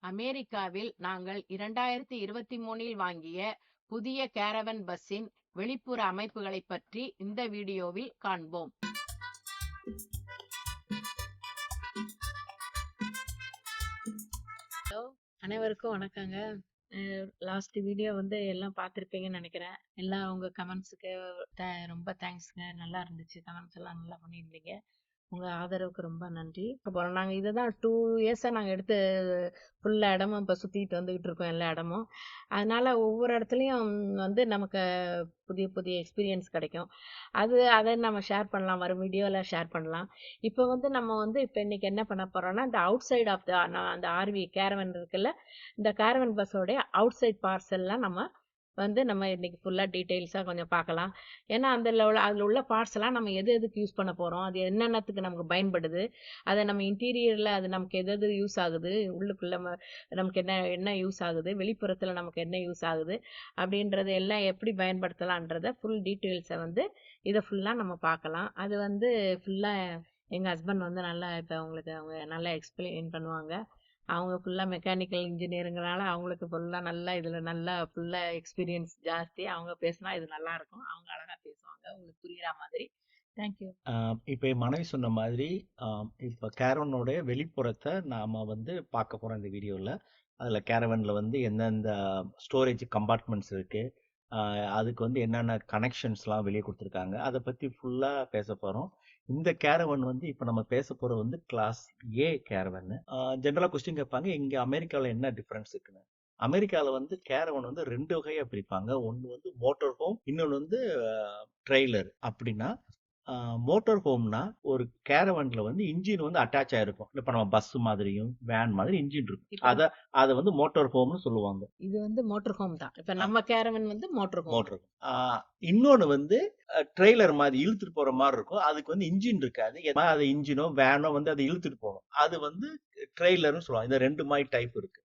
அமெரிக்காவில் நாங்கள் 2023இல் வாங்கிய புதிய கேரவன் பஸ்ஸின் வெளிப்புற அமைப்புகளைப் பற்றி இந்த வீடியோவில் காண்போம். ஹலோ, அனைவருக்கும் வணக்கங்க. லாஸ்ட் வீடியோ எல்லாம் பார்த்துருப்பீங்கன்னு நினைக்கிறேன். எல்லாம் உங்க கமெண்ட்ஸுக்கு ரொம்ப தேங்க்ஸ்ங்க. நல்லா இருந்துச்சு. கமெண்ட்ஸ் எல்லாம் நல்லா பண்ணியிருந்தீங்க. உங்கள் ஆதரவுக்கு ரொம்ப நன்றி. அப்புறம் நாங்கள் இதை தான் 2 இயர்ஸாக நாங்கள் எடுத்து ஃபுல்லாக இடமும் இப்போ சுற்றிட்டு வந்துக்கிட்டு இருக்கோம், எல்லா இடமும். அதனால் ஒவ்வொரு இடத்துலையும் நமக்கு புதிய புதிய எக்ஸ்பீரியன்ஸ் கிடைக்கும். அதை நம்ம ஷேர் பண்ணலாம், வரும் வீடியோவில் ஷேர் பண்ணலாம். இப்போ நம்ம இப்போ இன்றைக்கி என்ன பண்ண போகிறோன்னா, இந்த அவுட் சைட் ஆஃப் அந்த ஆர்வி கேரவன் இருக்குல்ல, இந்த கேரவன் பஸ்ஸோடைய அவுட் சைட் பார்சல்லாம் நம்ம இன்னைக்கு ஃபுல்லாக டீட்டெயில்ஸாக கொஞ்சம் பார்க்கலாம். ஏன்னா அதில் உள்ள பார்ட்ஸ்லாம் நம்ம எதுக்கு யூஸ் பண்ண போகிறோம், அது என்னென்னத்துக்கு நமக்கு பயன்படுது, அதை நம்ம இன்டீரியரில் அது நமக்கு எது யூஸ் ஆகுது, உள்ளுக்குள்ளே நமக்கு என்ன யூஸ் ஆகுது, வெளிப்புறத்தில் நமக்கு என்ன யூஸ் ஆகுது அப்படின்றது எல்லாம் எப்படி பயன்படுத்தலான்றத ஃபுல் டீட்டெயில்ஸை இதை ஃபுல்லாக நம்ம பார்க்கலாம். அது ஃபுல்லாக எங்கள் ஹஸ்பண்ட் நல்லா இப்போ அவங்க நல்லா எக்ஸ்பிளைன் பண்ணுவாங்க. அவங்க ஃபுல்லாக மெக்கானிக்கல் இன்ஜினியருங்கிறனால அவங்களுக்கு ஃபுல்லாக இதில் ஃபுல்லாக எக்ஸ்பீரியன்ஸ் ஜாஸ்தி. அவங்க பேசினா இது நல்லாயிருக்கும். அவங்க அழகாக பேசுவாங்க, உங்களுக்கு புரிகிற மாதிரி. தேங்க்யூ. இப்போ என் மனைவி சொன்ன மாதிரி இப்போ கேரவனோடைய வெளிப்புறத்தை நாம் பார்க்க போகிறோம் இந்த வீடியோவில். அதில் கேரவனில் எந்தெந்த ஸ்டோரேஜ் கம்பார்ட்மெண்ட்ஸ் இருக்குது, அதுக்கு என்னென்ன கனெக்ஷன்ஸ்லாம் வெளியே கொடுத்துருக்காங்க, அதை பற்றி ஃபுல்லாக பேச போகிறோம். இந்த கேரவன் இப்போ நம்ம பேச போகிற கிளாஸ் ஏ கேரவன். ஜென்ரலாக கொஸ்டின் கேட்பாங்க, இங்கே அமெரிக்காவில் என்ன டிஃப்ரென்ஸ் இருக்குன்னு. அமெரிக்காவில் கேரவன் 2 வகையாக பிரிப்பாங்க. ஒன்று மோட்டார் ஹோம், இன்னொன்று ட்ரெய்லர். அப்படின்னா மோட்டார் ஹோம்னா ஒரு கேரவன்ல இன்ஜின் அட்டாச் ஆயிருக்கும். இப்ப நம்ம பஸ் மாதிரியும் வேன் மாதிரி இன்ஜின் இருக்கும். அதை மோட்டார் ஹோம்னு சொல்லுவாங்க. இது மோட்டார் ஹோம் தான். இப்ப நம்ம கேரவன் மோட்டார் ஹோம். இன்னொன்னு ட்ரெய்லர் மாதிரி இழுத்துட்டு போற மாதிரி இருக்கும். அதுக்கு இன்ஜின் இருக்காது. அது இன்ஜினோ வேனோ அதை இழுத்துட்டு போகணும். அது ட்ரெய்லர்னு சொல்லுவாங்க. இந்த 2 மாதிரி டைப் இருக்கு.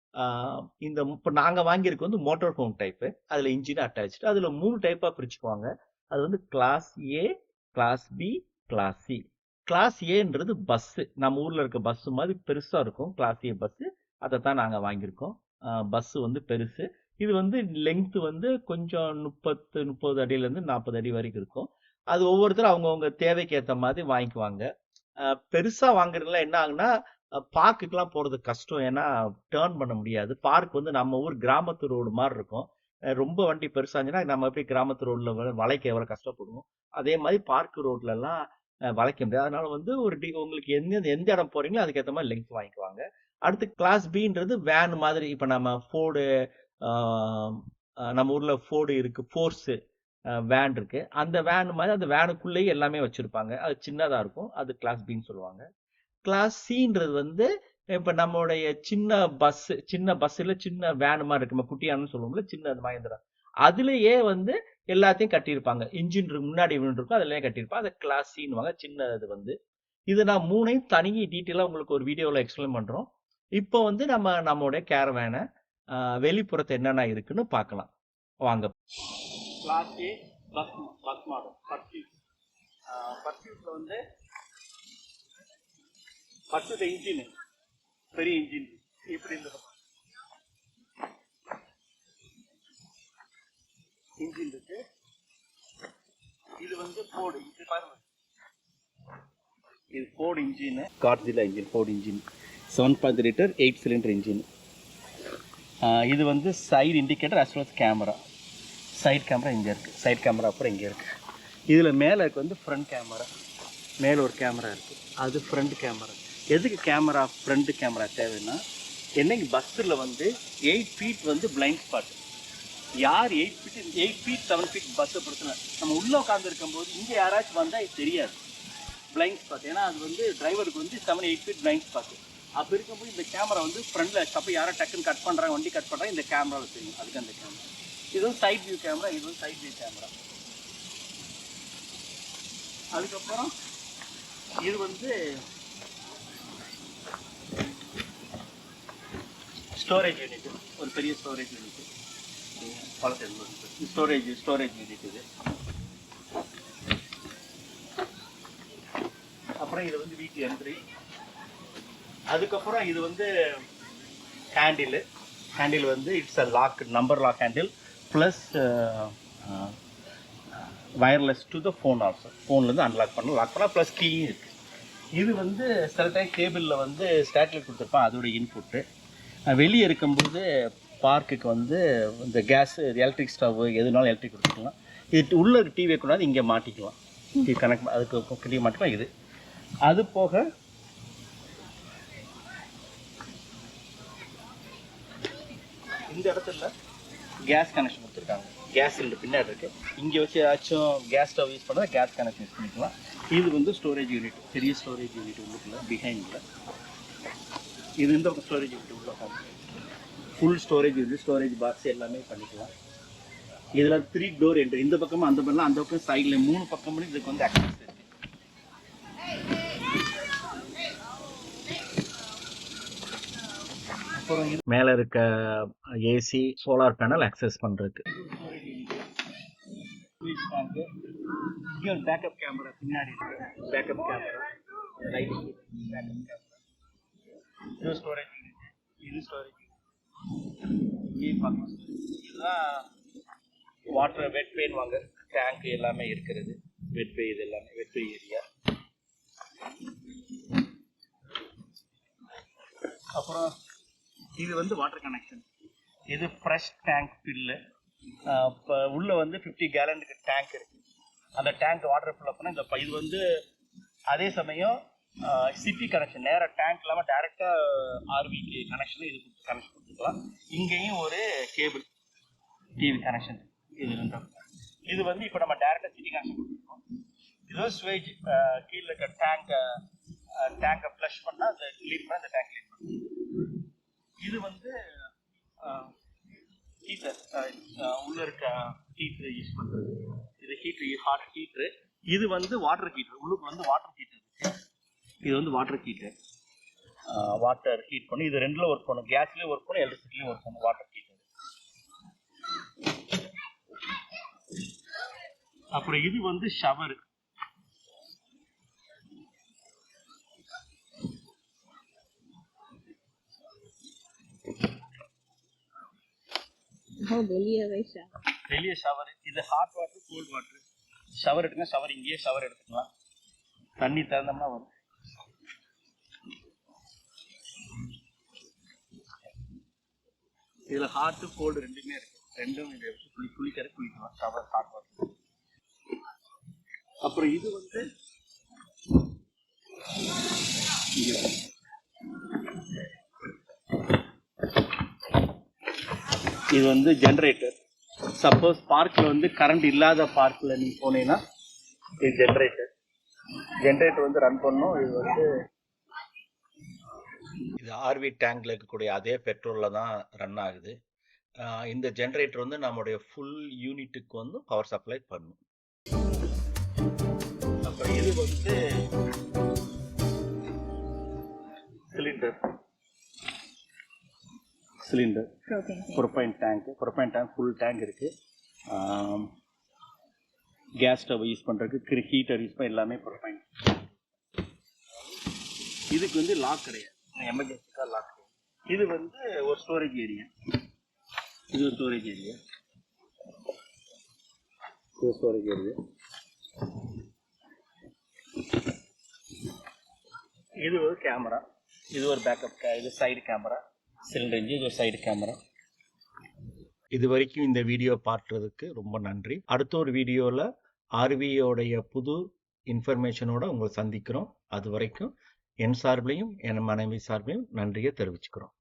இந்த இப்ப நாங்க வாங்கியிருக்க மோட்டார் ஹோம் டைப். அதுல இன்ஜின் அட்டாச். அதுல 3 டைப்பா பிரிச்சுக்குவாங்க. அது class A, class B, class C. Class ஏன்றது பஸ். நம்ம ஊர்ல இருக்க பஸ் மாதிரி பெருசா இருக்கும் கிளாஸ் ஏ பஸ். அதை தான் நாங்க வாங்கியிருக்கோம். பஸ் பெருசு. இது லெங்த் கொஞ்சம் 30 அடியிலேருந்து 40 அடி வரைக்கும் இருக்கும். அது ஒவ்வொருத்தரும் அவங்கவுங்க தேவைக்கு ஏற்ற மாதிரி வாங்கிக்குவாங்க. பெருசா வாங்குறதுலாம் என்ன ஆகுனா, பார்க்குக்கெல்லாம் போறது கஷ்டம். ஏன்னா டேர்ன் பண்ண முடியாது. பார்க் நம்ம ஊர் கிராமத்து ரோடு மாதிரி இருக்கும். ரொம்ப வண்டி பெருசாச்சுன்னா நம்ம எப்படி கிராமத்து ரோட்ல வளைக்க எவ்வளவு கஷ்டப்படுவோம், அதே மாதிரி பார்க் ரோட்ல எல்லாம் வளைக்க முடியாது. அதனால உங்களுக்கு எந்த இடம் போறீங்களோ அதுக்கேற்ற மாதிரி லெங்க் வாங்கிக்குவாங்க. அடுத்து கிளாஸ் பின்றது வேன் மாதிரி. இப்ப நம்ம ஃபோர்டு, நம்ம ஊர்ல ஃபோர்டு இருக்கு, ஃபோர்ஸ் வேன் இருக்கு. அந்த வேன் மாதிரி அந்த வேனுக்குள்ளேயே எல்லாமே வச்சிருப்பாங்க. அது சின்னதா இருக்கும். அது கிளாஸ் பின்னு சொல்லுவாங்க. கிளாஸ் சின்றது இப்ப நம்மளுடைய சின்ன பஸ்ல சின்ன வேன் மாதிரி இருக்கு, குட்டியானு சொல்லுவோம்ல, சின்ன மகேந்திரா. அதுலயே எல்லாத்தையும் கட்டியிருப்பாங்க. இன்ஜின் முன்னாடி இருக்கும், அதுலயே கட்டியிருப்பாங்க. அதை கிளாஸ் சின்னுவாங்க. சின்ன இது நான் 3ஐயும் தனி டீட்டெயிலா உங்களுக்கு ஒரு வீடியோல எக்ஸ்பிளைன் பண்றோம். இப்போ நம்மளுடைய கேரவேனை வெளிப்புறத்தை என்னென்ன இருக்குன்னு பார்க்கலாம் வாங்க. Class A bus model. பர்ஃபியூஸ்ல பஸ்ஸோட இன்ஜின் பெரிய இன்ஜின் இப்படி இன்ஜின் இருக்கு. இது ஃபோர்டு. இது பாருங்க, இது Ford engine, Godzilla engine. Ford engine 7.3 litre 8 cylinder engine. இது side indicator as well as camera. Side camera இங்கே இருக்குது. சைட் கேமரா அப்புறம் இங்கே இருக்குது. இதில் மேலே இருக்கு ஃப்ரண்ட் கேமரா. மேலே ஒரு கேமரா இருக்குது, அது ஃப்ரண்ட் கேமரா. எதுக்கு கேமரா, ஃப்ரண்ட் கேமரா தேவைன்னா, என்னைக்கு பஸ்ஸில் 8 ஃபீட் பிளைண்ட் ஸ்பாட். யார் 8 ஃபீட் 7 ஃபீட் பஸ்ஸை பொறுத்தன நம்ம உள்ளே உட்காந்து இருக்கும்போது இங்கே யாராச்சும் வந்தால் தெரியாது பிளைண்ட் ஸ்பாட். ஏன்னா அது டிரைவருக்கு 7-8 ஃபீட் பிளைண்ட் ஸ்பாட். அப்போ இருக்கும்போது இந்த கேமரா ஃப்ரண்டில் அப்போ யாரும் டக்குன்னு கட் பண்ணுறாங்க, வண்டி கட் பண்ணுறாங்க, இந்த கேமராவில் தெரியும். அதுக்கு அந்த கேமரா. இதுவும் சைட் வியூ கேமரா, இதுவும் சைட் வியூ கேமரா. அதுக்கப்புறம் இது ஸ்டோரேஜ் யூனிட். ஒரு பெரிய ஸ்டோரேஜ் யூனிட். ஸ்டோரேஜ் யூனிட் இது. அப்புறம் இது வீட்டு என்ட்ரி. அதுக்கப்புறம் இது ஹேண்டில் வந்து it's a lock, number lock handle plus wireless to the phone also. ஃபோன்லேருந்து அன்லாக் பண்ணலாம், லாக் பண்ணலாம், ப்ளஸ் கீயும் இருக்குது. இது வந்து சில டைம் கேபிளில் வந்து ஸ்டாட்லைட் கொடுத்துருப்பான், அதோட இன்புட்டு. வெளியே இருக்கும்போது பார்க்குக்கு வந்து இந்த கேஸு, எலக்ட்ரிக் ஸ்டவ் எதுனாலும் எலக்ட்ரிக் கொடுத்துக்கலாம். இது உள்ளே டிவி கொண்டாந்து இங்கே மாட்டிக்கலாம், டிவி கனெக்ட் அதுக்கு டிவி மாட்டிக்கலாம். இது அது போக இந்த இடத்துல கேஸ் கனெக்ஷன் கொடுத்துருக்காங்க. கேஸ் சிலிண்டர் பின்னாடி இருக்குது, இங்கே வச்சு ஏதாச்சும் கேஸ் ஸ்டவ் யூஸ் பண்ணால் கேஸ் கனெக்ஷன் யூஸ் பண்ணிக்கலாம். இது வந்து ஸ்டோரேஜ் யூனிட், பெரிய ஸ்டோரேஜ் யூனிட் உள்ளுக்குள்ள பிஹைண்டில். இது இந்த பக்கம் ஸ்டோரேஜ் யூனிட் உள்ள full storage unit, storage box எல்லாமே பண்ணிக்கலாம். இதில் 3 டோர் என்ட்ரி, இந்த பக்கமும் அந்த பக்கம், அந்த பக்கம் சைடில் 3 பக்கம் இதுக்கு வந்து ஆக்சஸ் இருக்குது. அப்புறம் மேலே இருக்க ஏசி, சோலார் பேனல் ஆக்சஸ் பண்ணுறதுக்கு. இங்கே ஒரு பேக்கப் கேமரா பின்னாடி இருக்கு, backup camera, lighting, backup camera. இது ஸ்டோரேஜ் யூனிட், இது ஸ்டோரேஜ் யூனிட். இதுதான் வாட்டர் வெட் பெயின் வாங்க டேங்க் எல்லாமே இருக்கிறது. வெட் பே, இது எல்லாமே வெட் பே ஏரியா. அப்புறம் இது வந்து வாட்டர் கனெக்ஷன். இது ஃப்ரெஷ் டேங்க் ஃபில்லு. இப்போ உள்ளே வந்து 50 கேலனுக்கு டேங்க் இருக்குது. அந்த டேங்க் வாட்டர் ஃபில் பண்ணால் இந்த இது வந்து அதே சமயம் சிட்டி கனெக்ஷன், நேராக டேங்க் இல்லாமல் டைரெக்டாக ஆர்விக்கு கனெக்ஷன், இது கனெக்ஷன் கொடுத்துக்கலாம். இங்கேயும் ஒரு கேபிள் டிவி கனெக்ஷன். இது ரெண்டும். இது வந்து இப்போ நம்ம டைரெக்டாக சிட்டி கனெக்ஷன் கொடுத்துருக்கோம். இது ஸ்வேஜ் கீழே இருக்க டேங்கை ஃப்ளஷ் பண்ணால் அதை க்ளீன் பண்ணால் இந்த டேங்க் க்ளீன் பண்ணும். இது வந்து ஹீட்டர், உள்ள இருக்க ஹீட்டர் யூஸ் பண்ணுறது. இது ஹீட்ரு, ஹாட் ஹீட்ரு. இது வந்து வாட்டர் ஹீட்டர், உள்ளுக்கு வந்து வாட்டர் ஹீட்டர் இருக்கு. இது வந்து வாட்டர் ஹீட்டர், வாட்டர் ஹீட் பண்ணி இது ரெண்டில் ஒர்க் பண்ணும். கேஸ்லேயும் ஒர்க் பண்ணும், எலக்ட்ரிசிட்டிலையும் ஒர்க் பண்ணும் வாட்டர் ஹீட்டர். அப்புறம் இது வந்து ஷவர். வெளியே ஷவர். இது hot water, cold water. Shower எடுங்க, ஷவர் இங்கேயே ஷவர் எடுத்துக்கலாம். தண்ணி திறந்தோம்னா வரும். இதுல ஹாட் கோல்டு ரெண்டுமே இருக்கு. ரெண்டும் இது குளிக்கலாம் ஷவர், ஹாட் வாட்டர். அப்புறம் இது வந்து இது வந்து ஜென்ரேட்டர். சப்போஸ் பார்க்கில் வந்து கரண்ட் இல்லாத பார்க்கில் நீ போனீங்கன்னா இது ஜென்ரேட்டர் வந்து ரன் பண்ணும். இது வந்து இது ஆர்வி டேங்க்ல இருக்கக்கூடிய அதே பெட்ரோலில் தான் ரன் ஆகுது. இந்த ஜென்ரேட்டர் வந்து நம்மளுடைய ஃபுல் யூனிட்டுக்கு வந்து பவர் சப்ளை பண்ணும். அப்புறம் இது வந்து cylinder propyne tank full tank இருக்கு. கேஸ் ஸ்டவ் யூஸ் பண்றதுக்கு, ஹீட்டர் யூஸ் பண்ண எல்லாமே ப்ரொபைன். இதுக்கு வந்து லாக் கிடையாது, எமர்ஜென்சிக்காக லாக் கிடையாது. இது வந்து ஒரு ஸ்டோரேஜ் ஏரியா. இது ஒரு ஸ்டோரேஜ் ஏரியா. இது ஒரு கேமரா. இது ஒரு பேக்கப், இது சைடு கேமரா. சிலிண்டர் இன்ஜின், இது ஒரு சைடு கேமரா. இது வரைக்கும் இந்த வீடியோ பார்த்ததுக்கு ரொம்ப நன்றி. அடுத்த ஒரு வீடியோவில் ஆர்வியோடைய புது இன்ஃபர்மேஷனோட உங்களை சந்திக்கிறோம். அது வரைக்கும் என் சார்பிலையும் என் மனைவி சார்பிலையும் நன்றியை தெரிவிச்சுக்கிறோம்.